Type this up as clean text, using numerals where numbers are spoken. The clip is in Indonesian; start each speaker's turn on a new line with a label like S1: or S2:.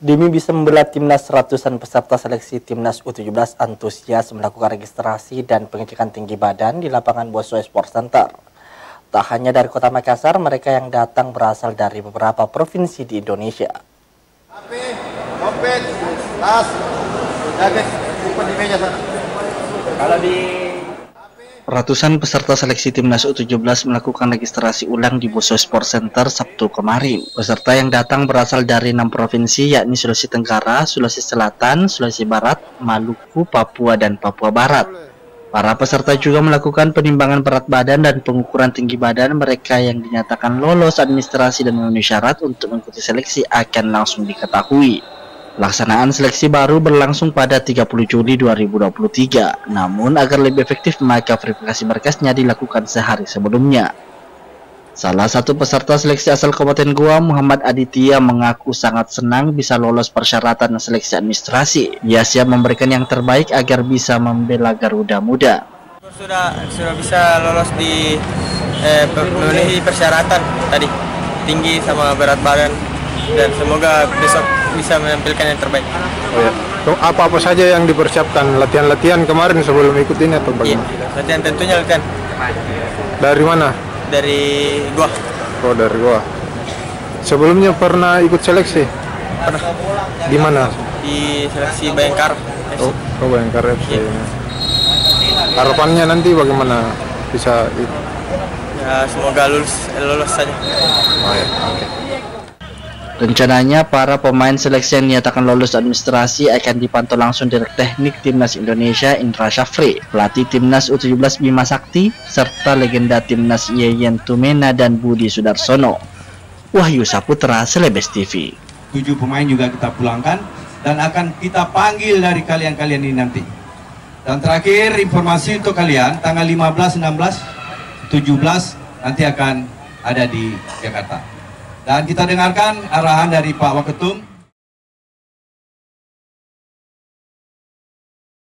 S1: Demi bisa membela timnas, ratusan peserta seleksi timnas U17 antusias melakukan registrasi dan pengecekan tinggi badan di lapangan Bosoe Sport Center. Tak hanya dari kota Makassar, mereka yang datang berasal dari beberapa provinsi di Indonesia.
S2: HP, dompet, tas, jaket, simpan di meja sana. Kalau di
S1: Ratusan peserta seleksi timnas U17 melakukan registrasi ulang di Bosoe Sport Center Sabtu kemarin. Peserta yang datang berasal dari 6 provinsi yakni Sulawesi Tenggara, Sulawesi Selatan, Sulawesi Barat, Maluku, Papua, dan Papua Barat. Para peserta juga melakukan penimbangan berat badan dan pengukuran tinggi badan. Mereka yang dinyatakan lolos administrasi dan memenuhi syarat untuk mengikuti seleksi akan langsung diketahui. Pelaksanaan seleksi baru berlangsung pada 30 Juli 2023. Namun agar lebih efektif maka verifikasi berkasnya dilakukan sehari sebelumnya. Salah satu peserta seleksi asal Kabupaten Goa, Muhammad Aditya, mengaku sangat senang bisa lolos persyaratan seleksi administrasi. Ia siap memberikan yang terbaik agar bisa membela Garuda Muda.
S3: Sudah bisa lolos di memenuhi persyaratan tadi, tinggi sama berat badan, dan semoga besok bisa menampilkan yang terbaik.
S4: Oh ya. Apa-apa saja yang dipersiapkan? Latihan-latihan kemarin sebelum ikut ini atau bagaimana?
S3: Iya, latihan tentunya latihan.
S4: Dari mana?
S3: Dari Goa.
S4: Oh, dari Goa. Sebelumnya pernah ikut seleksi?
S3: Pernah.
S4: Di mana?
S3: Di seleksi Bayangkara.
S4: Oh, Bayangkara FC.
S3: Iya.
S4: Harapannya nanti bagaimana bisa?
S3: Ya, semoga lulus saja.
S4: Oh ya, oke.
S1: Rencananya para pemain seleksi yang dinyatakan lolos administrasi akan dipantau langsung Direktur Teknik Timnas Indonesia Indra Syafri, pelatih Timnas U17 Bima Sakti, serta legenda Timnas Yeyen Tumena dan Budi Sudarsono. Wahyu Saputra, Celebes TV.
S5: 7 pemain juga kita pulangkan dan akan kita panggil dari kalian-kalian ini nanti. Dan terakhir informasi untuk kalian, tanggal 15, 16, 17 nanti akan ada di Jakarta. Dan kita dengarkan arahan dari Pak Waketum.